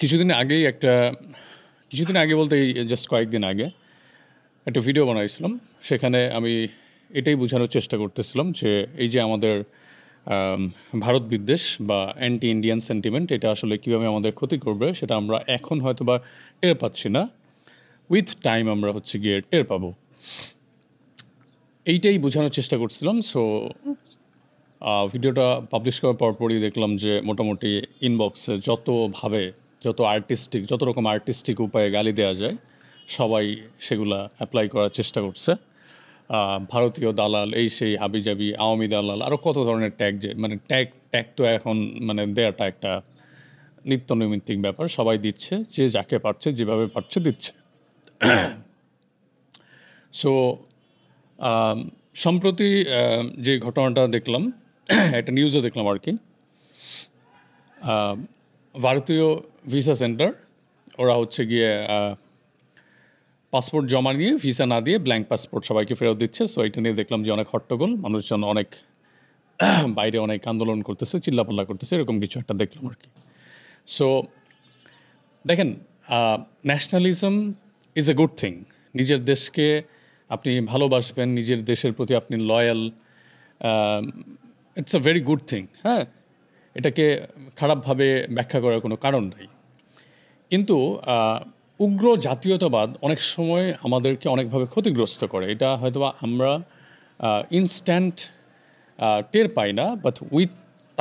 কিছুদিন আগেই একটা কিছুদিন আগে বলতে এই জাস্ট কয়েকদিন আগে একটা ভিডিও বানাইছিলাম। সেখানে আমি এটাই বোঝানোর চেষ্টা করতেছিলাম যে এই যে আমাদের আম, ভারত বিদ্বেষ বা অ্যান্টি ইন্ডিয়ান সেন্টিমেন্ট এটা আসলে কীভাবে আমাদের ক্ষতি করবে সেটা আমরা এখন হয়তো বা টের পাচ্ছি না। উইথ টাইম আমরা হচ্ছে গিয়ে টের পাবো, এইটাই বোঝানোর চেষ্টা করছিলাম। সো ভিডিওটা পাবলিশ করার পরপরই দেখলাম যে মোটামুটি ইনবক্সে যত রকম আর্টিস্টিক উপায়ে গালি দেওয়া যায় সবাই সেগুলা অ্যাপ্লাই করার চেষ্টা করছে। ভারতীয় দালাল, এই সেই হাবিজাবি, আওয়ামী দালাল, আরও কত ধরনের ট্যাগ, যে মানে ট্যাগ ট্যাগ তো এখন মানে দেওয়াটা একটা নিত্য নৈমিত্তিক ব্যাপার, সবাই দিচ্ছে, যে যাকে পারছে যেভাবে পারছে দিচ্ছে। সো সম্প্রতি যে ঘটনাটা দেখলাম, একটা নিউজও দেখলাম আর কি, ভারতীয় ভিসা সেন্টার ওরা হচ্ছে গিয়ে পাসপোর্ট জমা নিয়ে ভিসা না দিয়ে ব্ল্যাঙ্ক পাসপোর্ট সবাইকে ফেরত দিচ্ছে। সো এটা নিয়ে দেখলাম যে অনেক হট্টগোল, মানুষজন অনেক বাইরে অনেক আন্দোলন করতেছে, চিল্লাপাল্লা করতেছে, এরকম কিছু একটা দেখলাম আর কি। সো দেখেন, nationalism is a good thing. নিজের দেশকে আপনি ভালোবাসবেন, নিজের দেশের প্রতি আপনি loyal, it's a very good thing. হ্যাঁ, এটাকে খারাপভাবে ব্যাখ্যা করার কোনো কারণ নাই। কিন্তু উগ্র জাতীয়তাবাদ অনেক সময় আমাদেরকে অনেকভাবে ক্ষতিগ্রস্ত করে। এটা হয়তোবা আমরা ইনস্ট্যান্ট টের পাই না, বাট উইথ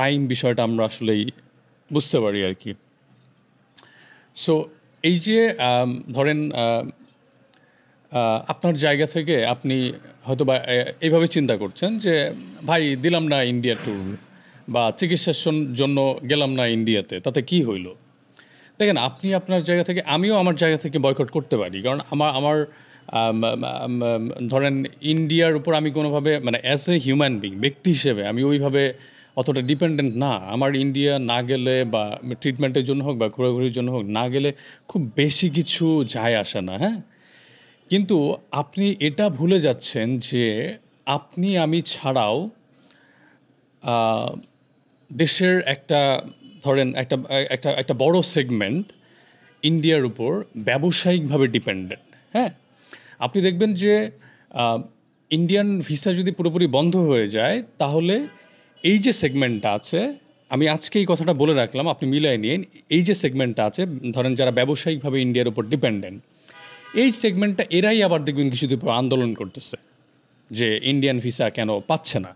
টাইম বিষয়টা আমরা আসলেই বুঝতে পারি আর কি। সো এই যে ধরেন আপনার জায়গা থেকে আপনি হয়তোবা এইভাবে চিন্তা করছেন যে ভাই দিলাম না ইন্ডিয়া ট্যুর, বা চিকিৎসার জন্য গেলাম না ইন্ডিয়াতে, তাতে কি হইলো? দেখেন, আপনি আপনার জায়গা থেকে, আমিও আমার জায়গা থেকে বয়কট করতে পারি, কারণ আমার ধরেন ইন্ডিয়ার উপর আমি কোনোভাবে মানে অ্যাজ এ হিউম্যান বিং, ব্যক্তি হিসেবে আমি ওইভাবে অতটা ডিপেন্ডেন্ট না। আমার ইন্ডিয়া না গেলে বা ট্রিটমেন্টের জন্য হোক বা ঘোরাঘুরির জন্য হোক না গেলে খুব বেশি কিছু যায় আসে না। হ্যাঁ, কিন্তু আপনি এটা ভুলে যাচ্ছেন যে আপনি আমি ছাড়াও দেশের একটা, ধরেন একটা একটা একটা বড় সেগমেন্ট ইন্ডিয়ার উপর ব্যবসায়িকভাবে ডিপেন্ডেন্ট। হ্যাঁ, আপনি দেখবেন যে ইন্ডিয়ান ভিসা যদি পুরোপুরি বন্ধ হয়ে যায়, তাহলে এই যে সেগমেন্টটা আছে, আমি আজকে এই কথাটা বলে রাখলাম, আপনি মিলাই নিন, এই যে সেগমেন্টটা আছে, ধরেন যারা ব্যবসায়িকভাবে ইন্ডিয়ার উপর ডিপেন্ডেন্ট, এই সেগমেন্টটা এরাই আবার দেখবেন কিছুদিন পর আন্দোলন করতেছে যে ইন্ডিয়ান ভিসা কেন পাচ্ছে না।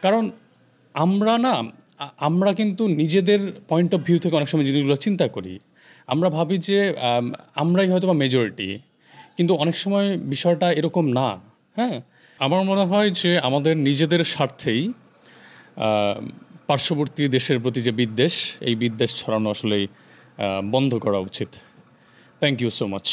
কারণ আমরা কিন্তু নিজেদের পয়েন্ট অফ ভিউ থেকে অনেক সময় জিনিসগুলো চিন্তা করি। আমরা ভাবি যে আমরাই হয়তো বা মেজরিটি, কিন্তু অনেক সময় বিষয়টা এরকম না। হ্যাঁ, আমার মনে হয় যে আমাদের নিজেদের স্বার্থেই পার্শ্ববর্তী দেশের প্রতি যে বিদ্বেষ, এই বিদ্বেষ ছড়ানো আসলেই বন্ধ করা উচিত। Thank you so much.